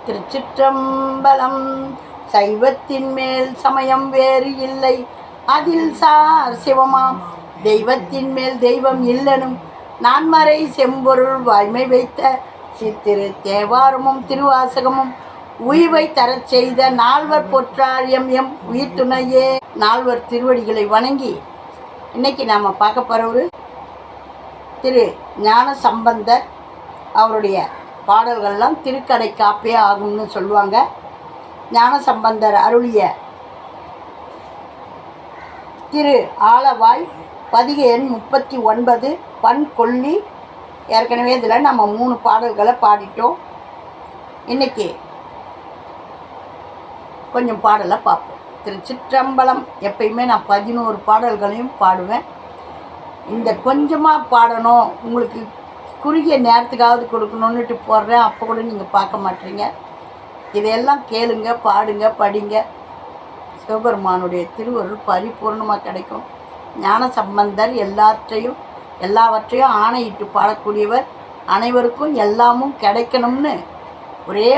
திருச்சிற்றம்பலம். சைவத்தின் மேல் சமயம் வேறு இல்லை, அதில் சார் சிவமாம். தெய்வத்தின் மேல் தெய்வம் இல்லனும், நான்மறை செம்பொருள் வாய்மை வைத்த சித்திரு தேவாரமும் திருவாசகமும் உய்வை தரச் செய்த நால்வர் பொற்றார் எம் உயிர் துணையே. நால்வர் திருவடிகளை வணங்கி இன்னைக்கு நாம் பார்க்க போகிறவர் திரு ஞான சம்பந்தர். அவருடைய பாடல்கள்லாம் திருக்கடை காப்பே ஆகும்னு சொல்லுவாங்க. ஞான சம்பந்தர் அருளிய திரு ஆலவாய் பதிகை எண் 39 பண் கொல்லி. ஏற்கனவே இதில் நம்ம 3 பாடல்களை பாடிட்டோம். இன்றைக்கி கொஞ்சம் பாடலை பார்ப்போம். திருச்சிற்றம்பலம். எப்பயுமே நான் 11 பாடல்களையும் பாடுவேன். இந்த கொஞ்சமாக பாடணும், உங்களுக்கு குறுகிய நேரத்துக்காவது கொடுக்கணுன்னுட்டு போடுறேன். அப்போ கூட நீங்கள் பார்க்க மாட்டீங்க. இதையெல்லாம் கேளுங்க, பாடுங்க, படிங்க. சிவபெருமானுடைய திருவருள் பரிபூர்ணமாக கிடைக்கும். ஞான சம்பந்தர் எல்லாவற்றையும் ஆணையிட்டு பாடக்கூடியவர். அனைவருக்கும் எல்லாமும் கிடைக்கணும்னு ஒரே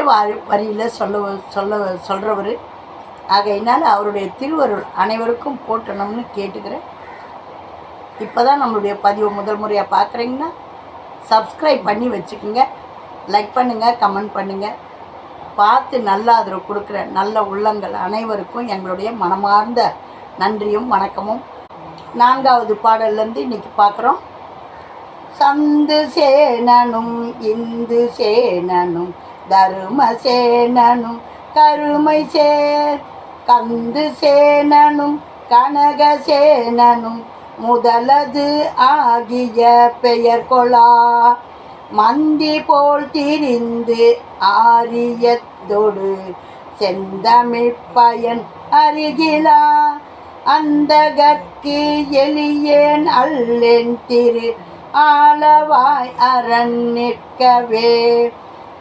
வரியில் சொல்கிறவர். ஆகையினால் அவருடைய திருவருள் அனைவருக்கும் போட்டணும்னு கேட்டுக்கிறேன். இப்போ தான் நம்மளுடைய பதிவை முதல் முறையாக பார்க்குறீங்கன்னா சப்ஸ்கிரைப் பண்ணி வச்சுக்கோங்க. லைக் பண்ணுங்கள், கமெண்ட் பண்ணுங்கள். பார்த்து நல்ல ஆதரவு கொடுக்குற நல்ல உள்ளங்கள் அனைவருக்கும் எங்களுடைய மனமார்ந்த நன்றியும் வணக்கமும். 4வது பாடல்லேருந்து இன்றைக்கி பார்க்குறோம். சந்து சேனனும் இந்து சேனனும் தரும சேனனும் கருமை சேர் கந்து சேனனும் கனக சேனனும் முதலது ஆகிய பெயர் கொளா மந்தி போல் திரிந்து ஆரியத்தொடு செந்தமிழ் பயன் அருகிலா அந்தகற்கு எளியேன் அல்லேன் திரு ஆலவாய் அரண் நிற்கவே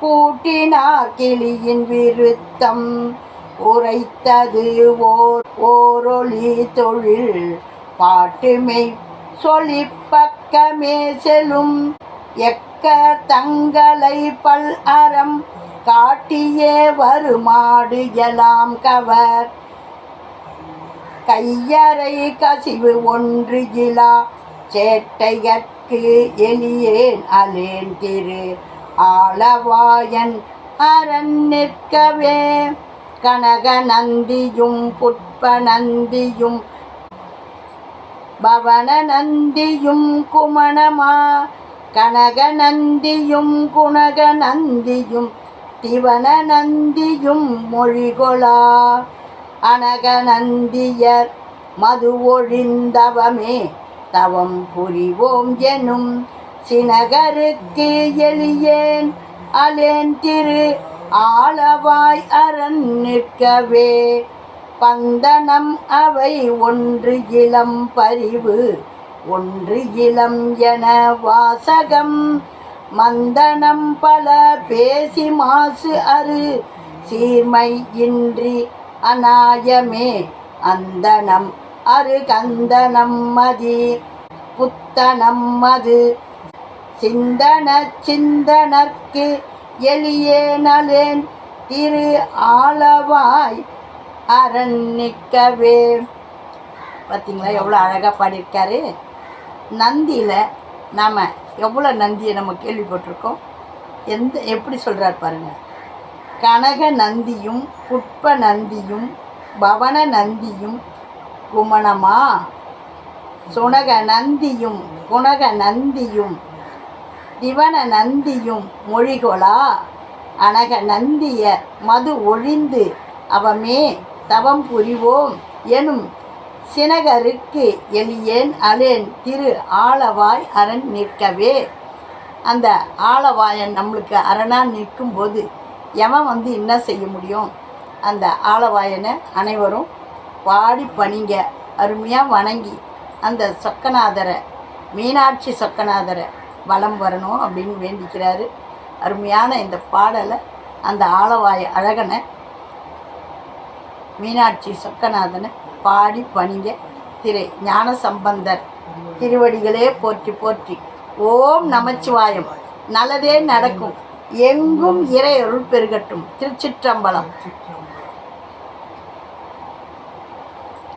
கூட்டினார் கிளியின் விருத்தம் உரைத்தது ஓரொளி தொழில் பாட்டுமை சொல்லி பக்கமே செல்லும் எக்க தங்களை பல் அறம் காட்டியே வருமாடு எலாம் கவர் கையறை கசிவு ஒன்று இலா சேட்டையற்கு எளியேன் அலேன் திரு ஆலவாயன் அரண் நிற்கவே கனக நந்தியும் புட்ப நந்தியும் பவன நந்தியும் குமணமா கனக நந்தியும் குணக நந்தியும் திவன நந்தியும் மொழிகொளா அனக நந்தியர் மது ஒழிந்தவமே தவம் புரிவோம் எனும் சினகருக்கு எளியேன் அலேன் திரு ஆலவாய் அரண் நிற்கவே பந்தனம் அவை ஒன்று இளம் பரிவு ஒன்று இளம் என வாசகம் மந்தனம் பல பேசி மாசு அரு சீர்மை இன்றி அநாயமே அந்தனம் அரு கந்தனம் மதி புத்தனம் மது சிந்தனர்க்கு எளியேனலேன் திரு ஆலவாய் அரண் நிற்கவே. பார்த்திங்களா எவ்வளோ அழகாக பாடியிருக்காரு. நந்தியில் நாம் எவ்வளோ நந்தியை நம்ம கேள்விப்பட்டிருக்கோம். எப்படி சொல்கிறார் பாருங்கள். கனக நந்தியும் புட்ப நந்தியும் பவன நந்தியும் குமணமா சுனக நந்தியும் குணக நந்தியும் திவன நந்தியும் மொழிகொளா அனக நந்திய மது ஒழிந்து அவமே தவம் புரிவோம் எனும் சினகருக்கு எளியேன் அலேன் திரு ஆலவாய் அரண் நிற்கவே. அந்த ஆலவாயன் நம்மளுக்கு அரணாக நிற்கும்போது எவன் என்ன செய்ய முடியும்? அந்த ஆலவாயனை அனைவரும் பாடி பணிங்க, அருமையாக வணங்கி அந்த சொக்கநாதரை மீனாட்சி சொக்கநாதரை வலம் வரணும் அப்படின்னு வேண்டிக்கிறாரு. அருமையான இந்த பாடலை அந்த ஆலவாய அழகனை மீனாட்சி சொக்கநாதனை பாடி பணிங்க. திரு ஞான சம்பந்தர் திருவடிகளே போற்றி போற்றி. ஓம் நமச்சிவாயம். நல்லதே நடக்கும். எங்கும் இறை அருள் பெருகட்டும். திருச்சிற்றம்பலம். சிற்றம்பலம்.